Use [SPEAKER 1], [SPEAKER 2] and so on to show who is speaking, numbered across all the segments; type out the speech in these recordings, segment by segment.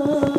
[SPEAKER 1] Habib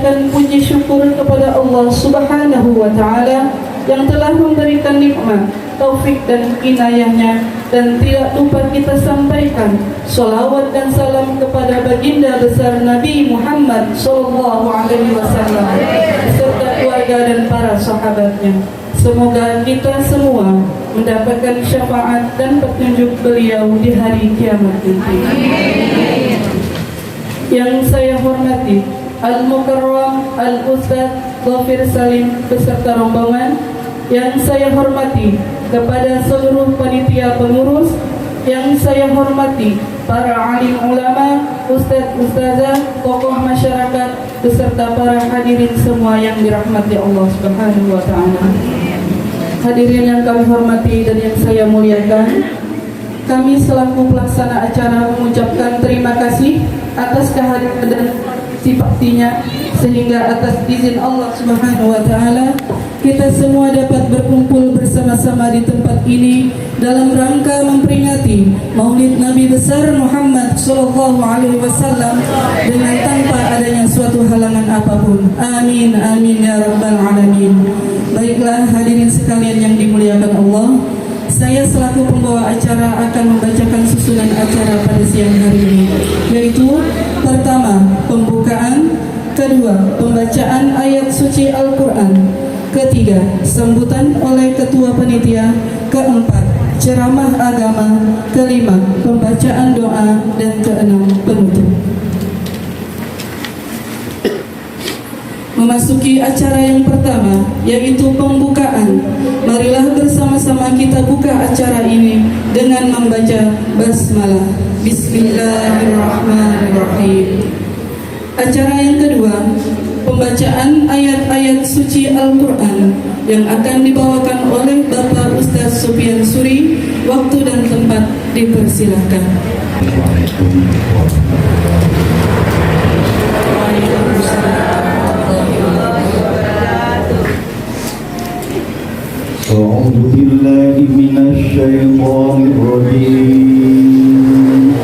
[SPEAKER 1] memanjatkan puji syukur kepada Allah Subhanahu wa Ta'ala yang telah memberikan nikmat, taufik dan inayahnya, dan tidak lupa kita sampaikan sholawat dan salam kepada baginda besar Nabi Muhammad Sallallahu Alaihi Wasallam serta keluarga dan para sahabatnya. Semoga kita semua mendapatkan syafaat dan petunjuk beliau di hari kiamat nanti. Yang saya hormati Al-Mukarram Al-Ustadz Dhafir Salim beserta rombongan. Yang saya hormati kepada seluruh panitia pengurus. Yang saya hormati para alim ulama, ustadz, ustazah, tokoh masyarakat beserta para hadirin semua yang dirahmati Allah Subhanahu wa Ta'ala. Hadirin yang kami hormati dan yang saya muliakan, kami selaku pelaksana acara mengucapkan terima kasih atas kehadiran dan sifatnya, sehingga atas izin Allah Subhanahu wa Ta'ala kita semua dapat berkumpul bersama-sama di tempat ini dalam rangka memperingati Maulid Nabi besar Muhammad Sallallahu Alaihi Wasallam dengan tanpa adanya suatu halangan apapun. Amin, amin ya rabbal alamin. Baiklah hadirin sekalian yang dimuliakan Allah, saya selaku pembawa acara akan membacakan susunan acara pada siang hari ini, yaitu pertama, pembukaan; kedua, pembacaan ayat suci Al-Quran; ketiga, sambutan oleh ketua panitia; keempat, ceramah agama; kelima, pembacaan doa; dan keenam, penutup. Memasuki acara yang pertama, yaitu pembukaan. Marilah bersama-sama kita buka acara ini dengan membaca basmalah. Bismillahirrahmanirrahim. Acara yang kedua, pembacaan ayat-ayat suci Al-Quran yang akan dibawakan oleh Bapak Ustaz Sufyan Suri. Waktu dan tempat dipersilahkan.
[SPEAKER 2] أعوذ بالله من الشيطان الرجيم.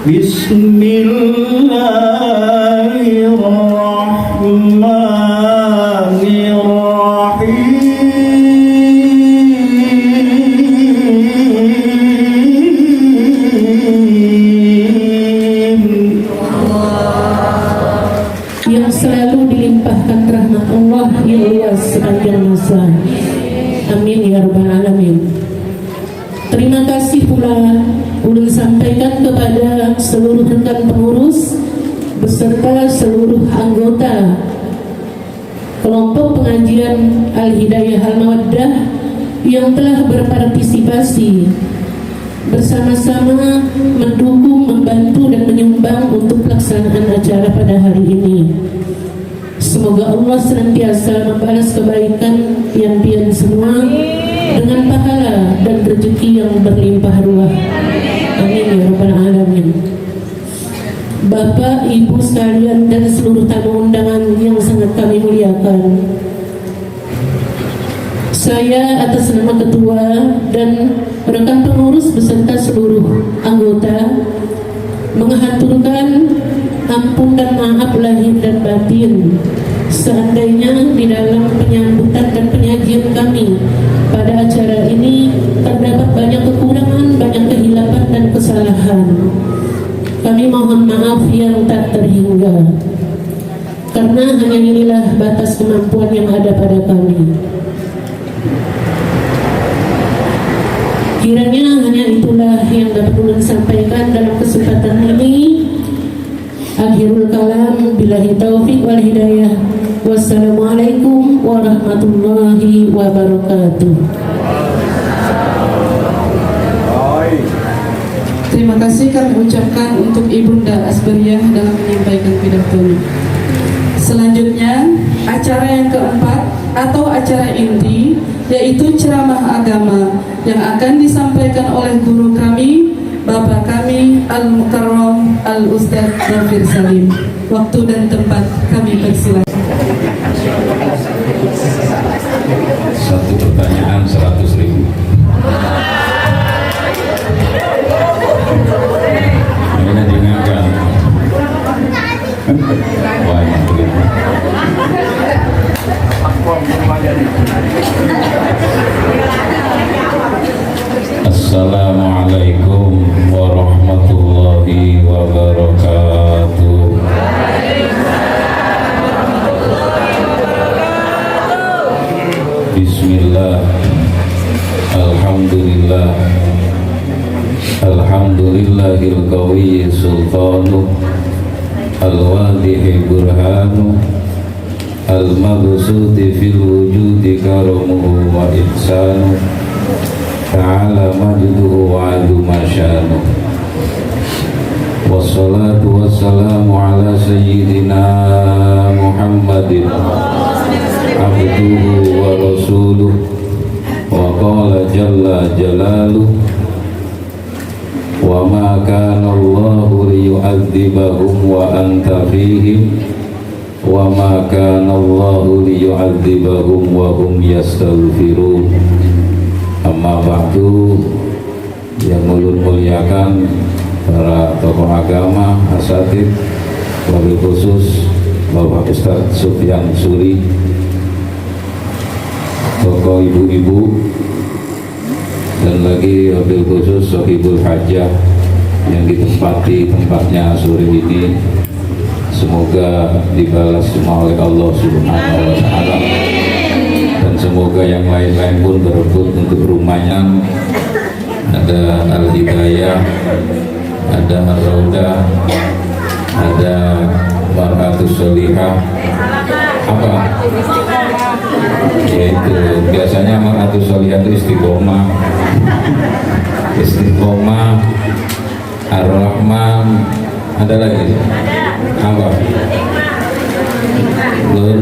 [SPEAKER 2] بسم الله الرحمن الرحيم.
[SPEAKER 3] Yang selalu dilimpahkan rahmat Allah yang luas sepanjang masa. Amin ya rabbal alamin. Terima kasih pula ulun sampaikan kepada seluruh rekan pengurus beserta seluruh anggota kelompok pengajian Al-Hidayah Al-Mawaddah yang telah berpartisipasi bersama-sama mendukung, membantu dan menyumbang untuk pelaksanaan acara pada hari ini. Semoga Allah senantiasa membalas kebaikan pian-pian semua dengan pahala dan rezeki yang berlimpah ruah. Amin ya rabbal alamin. Bapak, Ibu sekalian dan seluruh tamu undangan yang sangat kami muliakan, saya atas nama ketua dan rekan pengurus beserta seluruh anggota menghaturkan ampun dan maaf lahir dan batin seandainya di dalam penyambutan dan penyajian kami pada acara ini terdapat banyak kekurangan, banyak kehilapan dan kesalahan. Kami mohon maaf yang tak terhingga, karena hanya inilah batas kemampuan yang ada pada kami. Kiranya hanya itulah yang dapat ulun sampaikan dalam kesempatan ini. Akhirul kalam, billahi taufiq wal hidayah. Wassalamualaikum warahmatullahi wabarakatuh.
[SPEAKER 1] Terima kasih kami ucapkan untuk Ibunda Asbariah dalam menyampaikan pidatonya. Selanjutnya, acara yang keempat atau acara inti, yaitu ceramah agama yang akan disampaikan oleh guru kami, Bapak kami Al-Mukarram Al-Ustadz Dhafir Salim. Waktu dan tempat kami persilakan.
[SPEAKER 4] Satu pertanyaan 100.000. Wah, emang begitu. Assalamualaikum warahmatullahi wabarakatuh. Bismillah. Alhamdulillah. Alhamdulillahil qawiyyi sultanu al-wadihi burhanu al-mabsuti fil wujudi karamuhu wa ihsanu ta'ala majduhu wa adu masyanu. Wassalatu wassalamu ala sayyidina Muhammadin abduhu wa rasuluh. Wa qala jalla jalaluh, wa ma kana Allahu liyu'adzibahum wa anta fihim, wa ma kana Allahu liyu'adzibahum wa hum yastaghfirun. Amma ba'du, yang ulun muliakan para tokoh agama, asatid, wabil khusus Bapak Ustadz Sufyan Suri, tokoh ibu-ibu, dan lagi wabil khusus Sohibul Hajjah yang ditempati tempatnya sore ini. Semoga dibalas semua oleh Allah Subhanahu wa Ta'ala, dan semoga yang lain-lain pun berebut untuk rumahnya. Ada Al-Hidayah, ada Ar-Raudah, ada Mar'atus Sholihah, apa? Yaitu biasanya Mar'atus Sholihah itu Istiqomah, Istiqomah, Ar-Rahman, ada lagi? Apa? Nur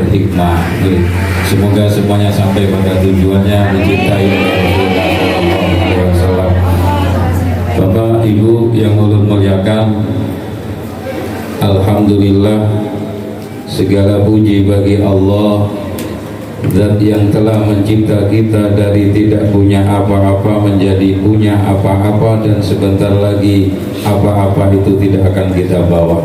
[SPEAKER 4] Hikmah. Semoga semuanya sampai pada tujuannya, dicintai oleh Rasulullah SAW. Bapak Ibu yang ulun muliakan, alhamdulillah, segala puji bagi Allah, Zat yang telah mencipta kita dari tidak punya apa-apa menjadi punya apa-apa, dan sebentar lagi apa-apa itu tidak akan kita bawa.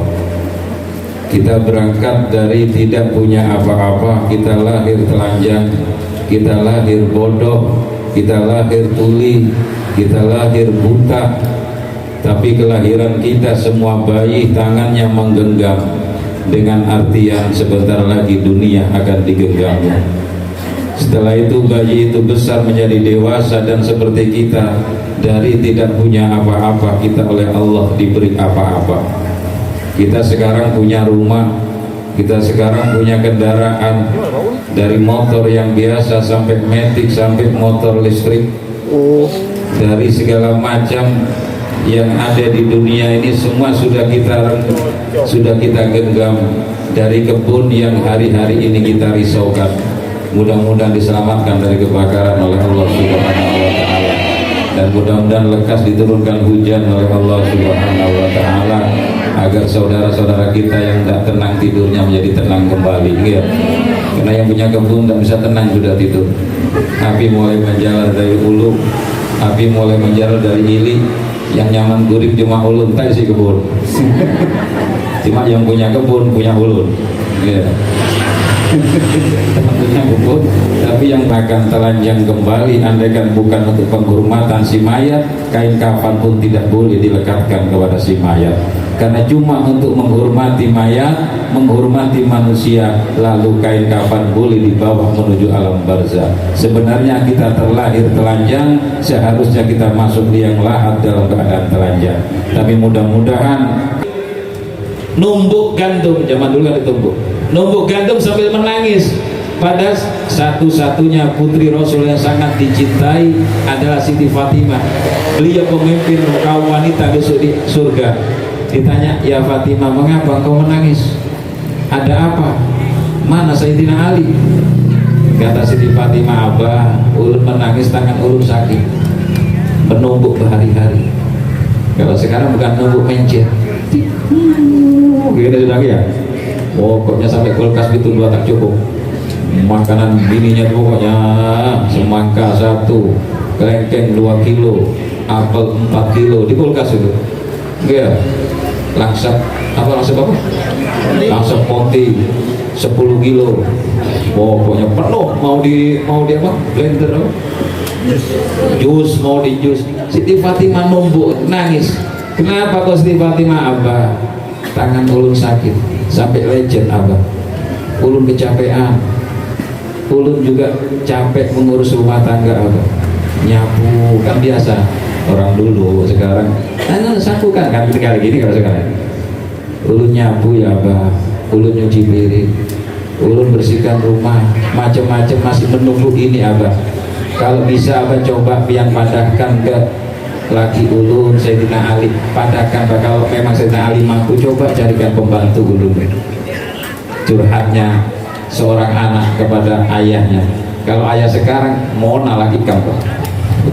[SPEAKER 4] Kita berangkat dari tidak punya apa-apa, kita lahir telanjang, kita lahir bodoh, kita lahir tuli, kita lahir buta. Tapi kelahiran kita semua bayi tangannya menggenggam, dengan artian sebentar lagi dunia akan digenggamnya. Setelah itu bayi itu besar menjadi dewasa, dan seperti kita, dari tidak punya apa-apa kita oleh Allah diberi apa-apa. Kita sekarang punya rumah, kita sekarang punya kendaraan, dari motor yang biasa sampai matic sampai motor listrik, dari segala macam yang ada di dunia ini semua sudah kita genggam. Dari kebun yang hari-hari ini kita risaukan, mudah-mudahan diselamatkan dari kebakaran oleh Allah Subhanahu wa Ta'ala, dan mudah-mudahan lekas diturunkan hujan oleh Allah Subhanahu wa Ta'ala, agar saudara-saudara kita yang tidak tenang tidurnya menjadi tenang kembali, ya. Karena yang punya kebun tidak bisa tenang sudah tidur. Api mulai menjalar dari ulu, api mulai menjalar dari hili. Yang nyaman gurib cuma ulun, tak isi kebun. Cuma yang punya kebun punya ulun, ya. Punya kebun, tapi yang akan telanjang kembali, andaikan bukan untuk penghormatan si mayat, kain kafan pun tidak boleh dilekatkan kepada si mayat. Karena cuma untuk menghormati mayat, menghormati manusia, lalu kain kafan boleh dibawa menuju alam barzah. Sebenarnya kita terlahir telanjang, seharusnya kita masuk liang lahat dalam keadaan telanjang. Tapi mudah-mudahan numbuk gandum, zaman dulu kan ditumbuk, numbuk gandum sambil menangis. Pada satu-satunya putri Rasul yang sangat dicintai adalah Siti Fatimah. Beliau pemimpin kaum wanita besok di surga. Ditanya, ya Fatimah, mengapa engkau menangis? Ada apa? Mana Sayyidina Ali? Kata Siti Fatimah, Abah, ulun menangis, tangan ulun sakit, menumbuk berhari-hari. Kalau sekarang bukan numbuk mencet, gitu sudah ya. Pokoknya sampai kulkas itu 2 tak cukup. Makanan bininya pokoknya semangka 1, kelengkeng 2 kilo, apel 4 kilo di kulkas itu. Ya, laksa langsung apa? Langsung poti 10 kilo. Pokoknya penuh mau di apa? Blender apa? Jus mau di jus. Siti Fatimah numbuk nangis. Kenapa kok Siti Fatimah? Abah, tangan ulun sakit sampai lecet abah. Ulun kecapean. Ulun juga capek mengurus rumah tangga abah. Nyapu kan biasa orang dulu, sekarang sapu kan kali gini kalau sekarang. Ulun nyapu ya abah, ulun nyuci piring, ulun bersihkan rumah, macam-macam masih menunggu ini abah. Kalau bisa abah coba yang padahkan ke laki ulun Sayyidina Ali, padahkan kalau memang Sayyidina Ali mampu, coba carikan pembantu ulun. Curhatnya seorang anak kepada ayahnya, kalau ayah sekarang mau laki kamu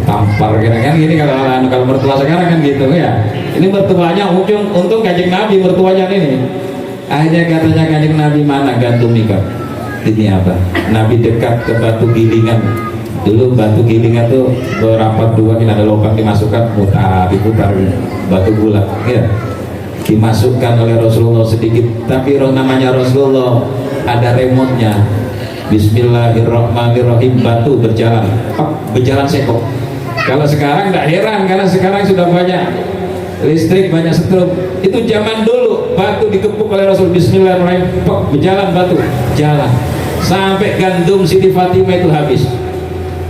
[SPEAKER 4] tampar kan gini, kalau mertua sekarang kan gitu ya. Ini mertuanya untung Kanjeng Nabi mertuanya ini. Akhirnya katanya Kanjeng Nabi, mana gantung nikah ini apa? Nabi dekat ke batu gilingan. Dulu batu gilingan tuh berapat dua, ini ada lubang dimasukkan, diputar batu bulat ya, dimasukkan oleh Rasulullah sedikit, tapi namanya Rasulullah ada remote-nya. Bismillahirrahmanirrahim, batu berjalan sekok. Kalau sekarang tidak heran, karena sekarang sudah banyak listrik, banyak strobe. Itu zaman dulu batu dikepuk oleh Rasul, Bismillahirrahmanirrahim, berjalan batu, jalan sampai gandum Siti Fatimah itu habis.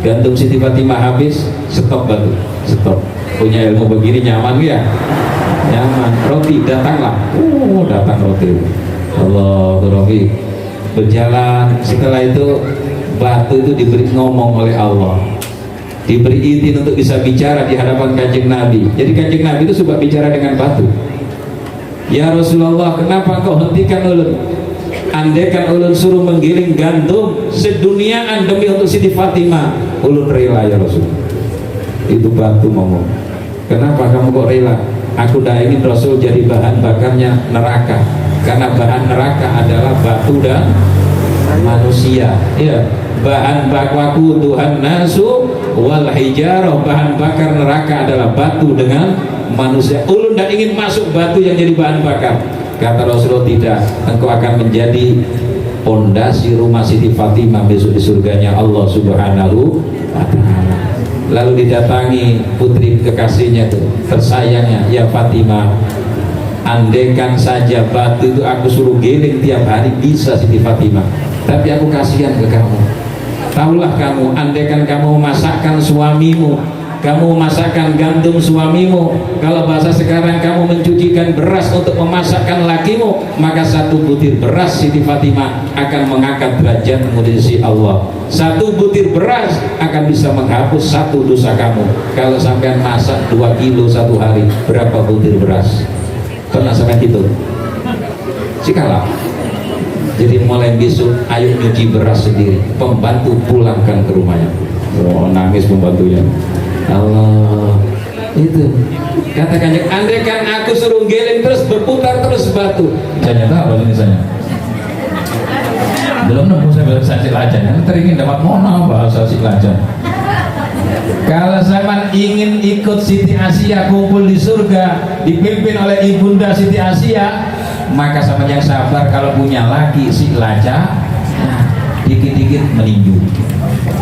[SPEAKER 4] Gandum Siti Fatimah habis, stop batu, stop. Punya ilmu begini nyaman ya, nyaman. Roti datanglah, datang roti. Allah Rabbi berjalan. Setelah itu batu itu diberi ngomong oleh Allah, diberi izin untuk bisa bicara di hadapan Kanjeng Nabi. Jadi Kanjeng Nabi itu suka bicara dengan batu. Ya Rasulullah, kenapa kau hentikan ulun? Andaikan ulun suruh menggiling gandum seduniaan demi untuk Siti Fatimah, ulun rela ya Rasul. Itu batu ngomong, kenapa kamu kok rela? Aku dah ingin Rasul jadi bahan bakarnya neraka, karena bahan neraka adalah batu dan manusia ya. Bahan bakwaku Tuhan nasu wal hijarah, bahan bakar neraka adalah batu dengan manusia. Ulun tidak ingin masuk batu yang jadi bahan bakar. Kata Rasulullah, tidak, engkau akan menjadi pondasi rumah Siti Fatimah besok di surganya Allah Subhanahu wa ta'ala. Lalu didatangi putri kekasihnya itu, tersayangnya, ya Fatimah, andaikan saja batu itu aku suruh giling tiap hari bisa Siti Fatimah, tapi aku kasihan ke kamu. Tahulah kamu, andaikan kamu memasakkan suamimu, kamu memasakkan gandum suamimu, kalau bahasa sekarang kamu mencucikan beras untuk memasakkan lakimu, maka satu butir beras Siti Fatimah akan mengangkat derajatmu di sisi Allah. Satu butir beras akan bisa menghapus satu dosa kamu. Kalau sampai masak 2 kilo satu hari, berapa butir beras? Pernah sampai gitu? Sikalah. Jadi mulai besok ayo nyuci beras sendiri, pembantu pulangkan ke rumahnya. Oh, nangis pembantunya. Allah, itu katakan, andaikan aku suruh geleng terus berputar terus batu. Saya tahu bahasa Indonesia belum nemu, saya bahasa Silajan teringin dapat mana bahasa Silajan. Kalau zaman ingin ikut Siti Asia kumpul di surga dipimpin oleh ibunda Siti Asia, maka sama yang sabar. Kalau punya laki si laca, dikit-dikit meninju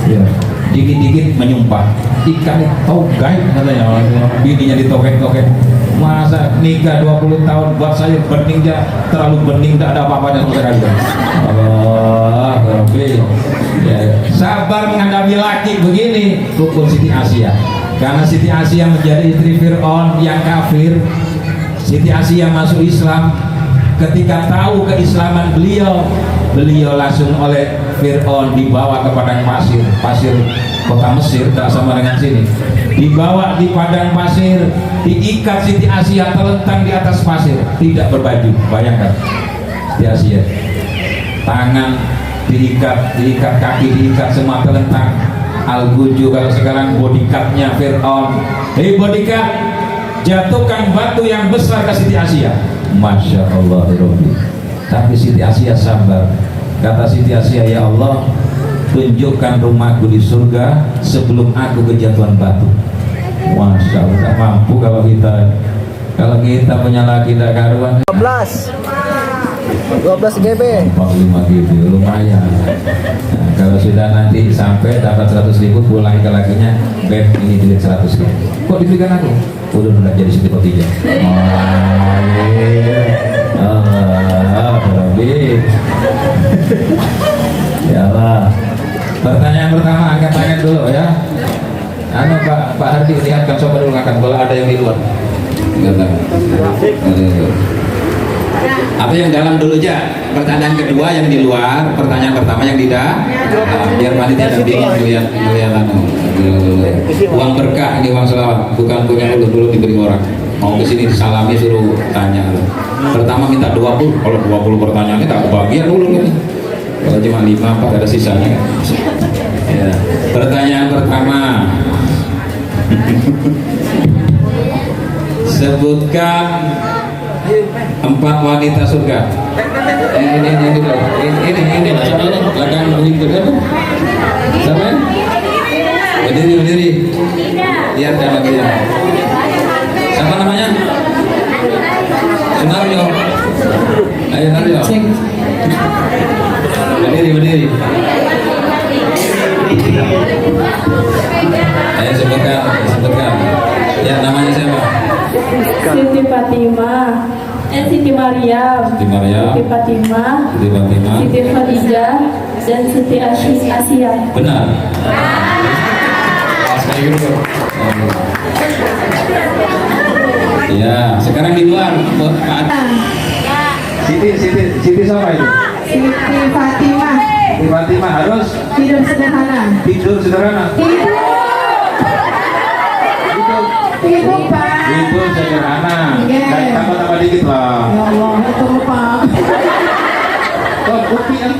[SPEAKER 4] ya, dikit-dikit menyumpah, ikan tahu gaib katanya, bininya ditokek-tokek. Masa nikah 20 tahun buat saya bening aja, terlalu bening, tidak ada apa-apanya sama sekali. Allah Rabbi ya, sabar menghadapi laki begini. Rukun Siti Asia, karena Siti Asia menjadi istri Fir'aun yang kafir. Siti Asia masuk Islam. Ketika tahu keislaman beliau langsung oleh Fir'aun dibawa ke padang pasir kota Mesir, tak sama dengan sini, dibawa di padang pasir, diikat Siti Asia terlentang di atas pasir, tidak berbaju. Bayangkan Siti Asia, tangan diikat, kaki diikat, semua terlentang. Al-Guju kalau sekarang bodyguardnya Fir'aun. Hei bodyguard, jatuhkan batu yang besar ke Siti Asia. Masya Allah Rabbi. Tapi Siti Asia sabar. Kata Siti Asia, ya Allah, tunjukkan rumahku di surga sebelum aku kejatuhan batu. Masya Allah, tak mampu kalau kita Kalau kita punya laki tidak karuan
[SPEAKER 5] 12 GB.
[SPEAKER 4] 45 GB lumayan. Nah, kalau sudah nanti sampai dapat 100.000 pulang ke lakinya, beb ini duit 100.000. Kok dibelikan aku? Udah jadi sedih kotinya. Lebih. Ya Allah. Pertanyaan pertama angkat tangan dulu ya. Anu Pak Hardi lihatkan coba dulu angkat bola ada yang di luar. Angkat tangan. Apa yang dalam dulu aja. Pertanyaan kedua yang di luar, pertanyaan pertama yang di dalam. Biar panitia dan bingung melihat anu. Uang berkah ini uang selawat, bukan punya dulu diberi orang. Mau ke sini disalami suruh tanya. Pertama minta 20, kalau 20 pertanyaan ini tak kebagian dulu nih. Kalau cuma 5 Pak ada sisanya kan. Ya. Pertanyaan pertama. Sebutkan 4 wanita surga. Ini belakang berikutnya. Siapa? Berdiri. Lihat dalam dia. Siapa namanya? Sunario. Ayo Nario. Berdiri. Ayo sebutkan. Ya namanya siapa?
[SPEAKER 6] Siti Fatimah, Siti Maryam, Siti Fatimah, Siti Khadijah, dan Siti Asia.
[SPEAKER 4] Benar. Ya, sekarang di luar. Siti siapa itu?
[SPEAKER 6] Siti Fatimah,
[SPEAKER 4] Siti Fatimah harus
[SPEAKER 6] hidup sederhana.
[SPEAKER 4] tidur sederhana.
[SPEAKER 6] Hidup Pak.
[SPEAKER 4] Tidur sederhana. Dan tambah dikit lah.
[SPEAKER 6] Ya Allah, itu Pak.
[SPEAKER 4] Oh, bukti kan?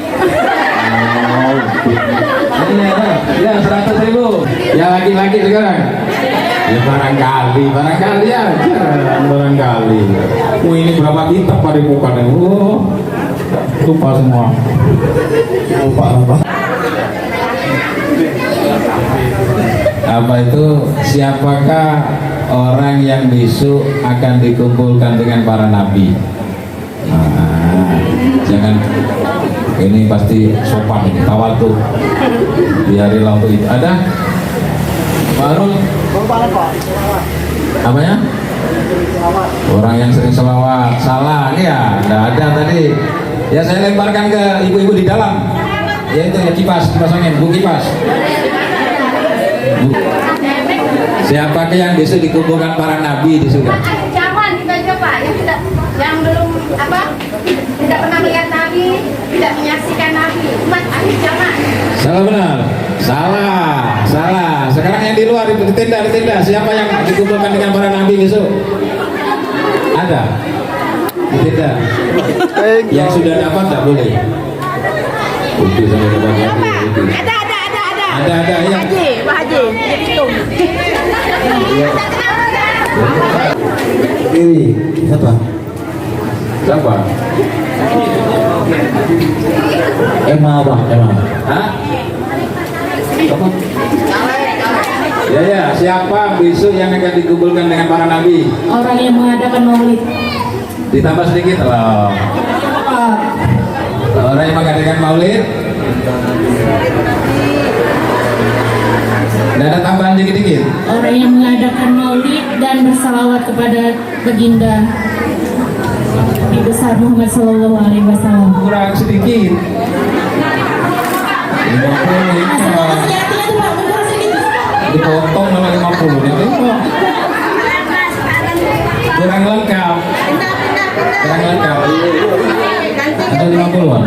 [SPEAKER 4] Ya 100.000. Ya laki-laki sekarang. Ya barangkali ya. Barangkali. Oh ini berapa kitab pada muka nih? Oh, lupa semua. Lupa apa? Apa itu? Siapakah orang yang besok akan dikumpulkan dengan para nabi? Nah, jangan ini pasti sopan tawatu di hari lampu itu ada baru apanya orang yang sering selawat salah nih ya tidak ada tadi ya saya lemparkan ke ibu-ibu di dalam yaitu ya kipas angin bu kipas siapakah yang besok dikumpulkan para nabi di surga?
[SPEAKER 7] Jangan kita coba yang belum tidak pernah melihat Nabi, tidak menyaksikan Nabi, umat akhir zaman.
[SPEAKER 4] Salah benar. Salah. Sekarang yang di luar di tenda. Siapa yang dikumpulkan dengan para nabi besok? Ada. Di tenda. Yang sudah dapat tak boleh. Itu sampai ke bagian itu. Ada ya.
[SPEAKER 7] Pak Haji, jadi hitung.
[SPEAKER 2] Ini siapa? Emma.
[SPEAKER 4] Hah? Apa? Ya, siapa besok yang akan dikumpulkan dengan para nabi?
[SPEAKER 6] Orang yang mengadakan maulid.
[SPEAKER 4] Ditambah sedikit loh. Orang yang mengadakan maulid. Tidak ada tambahan dikit-dikit.
[SPEAKER 6] Orang yang mengadakan maulid dan bersalawat kepada baginda Nabi besar Muhammad Sallallahu Alaihi Wasallam.
[SPEAKER 4] Kurang sedikit. 50 dipotong malah 50 nih. Kurang lengkap. Ada 50-an.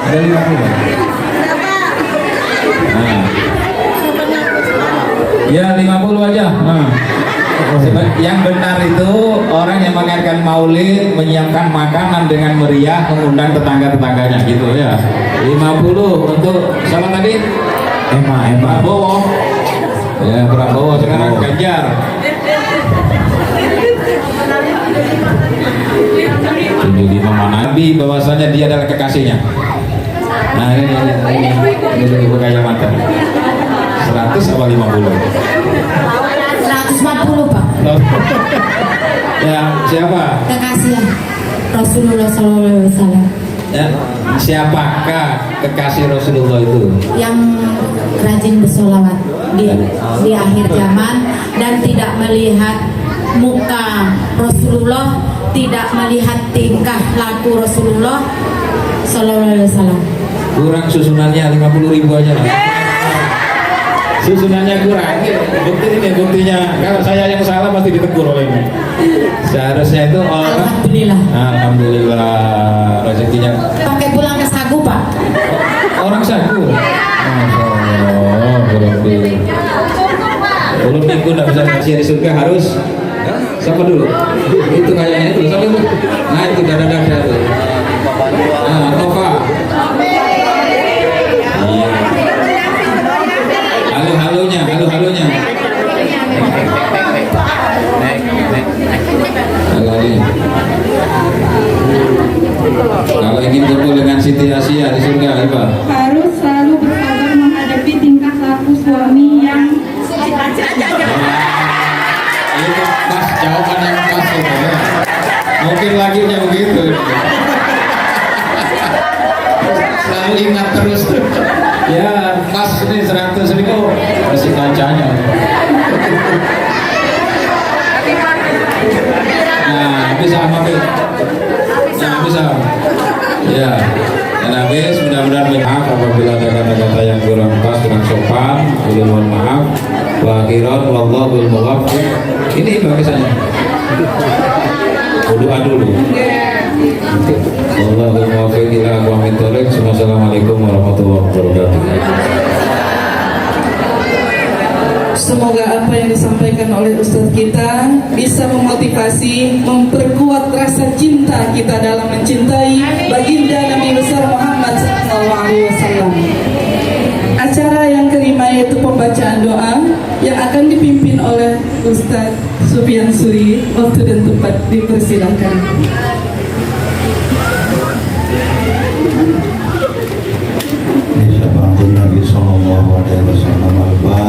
[SPEAKER 4] Ada 50-an. Nah. Ya 50 aja. Nah. Yang benar itu orang yang mengadakan maulid menyiapkan makanan dengan meriah mengundang tetangga-tetangganya gitu ya. 50 untuk siapa tadi? Emma Prabowo. Ya Prabowo sekarang Ganjar. 75 Nabi bahwasanya dia adalah kekasihnya. Nah ini ibu kaya mata 100 apa 50?
[SPEAKER 6] 140
[SPEAKER 4] Ya, siapa?
[SPEAKER 6] Kekasih Rasulullah SAW
[SPEAKER 4] Ya, siapakah kekasih Rasulullah itu?
[SPEAKER 6] yang rajin bersolawat di akhir zaman dan tidak melihat muka Rasulullah, tidak melihat tingkah laku Rasulullah SAW.
[SPEAKER 4] Kurang susunannya 50.000 aja lah. Susunannya kurang. Bukti ini buktinya. Kalau saya yang salah pasti ditegur oleh ini. Seharusnya itu orang.
[SPEAKER 6] Alhamdulillah.
[SPEAKER 4] Alhamdulillah rezekinya.
[SPEAKER 6] Pakai pulang ke Sagu, Pak.
[SPEAKER 4] Orang Sagu. Masya Allah. Belum minggu nggak bisa kasih di surga harus. Siapa dulu? Itu kayaknya itu. Siapa itu? Nah itu dada-dada itu. Nah, Nova. Iya. Halo-halonya. Halo-halonya. Kalau ingin kumpul dengan Siti Asia di surga, apa?
[SPEAKER 5] Harus selalu bersabar menghadapi tingkah laku suami yang
[SPEAKER 4] Itu pas jawaban yang pas itu ya. Mungkin laginya begitu. Selalu ingat terus. Ya pas ini 100.000 masih bacanya. Nah bisa ambil. Nah bisa. Ya. Dan habis mudah-mudahan maaf apabila ada kata-kata yang kurang pas dengan sopan, mohon maaf. Wa akhiran wallahul muwaffiq. Ini bagi saya. Doa dulu. Wallahul muwaffiq ila aqwamit thoriq. Wassalamualaikum warahmatullahi wabarakatuh.
[SPEAKER 1] Semoga apa yang disampaikan oleh Ustadz kita bisa memotivasi, memperkuat rasa cinta kita dalam mencintai baginda Nabi besar Muhammad SAW. Acara yang kelima yaitu pembacaan doa yang akan dipimpin oleh Ustadz Sufyan Suri. Waktu dan tempat dipersilahkan.
[SPEAKER 2] Ini syafaatun Nabi sallallahu alaihi wasallam al-Fatihah.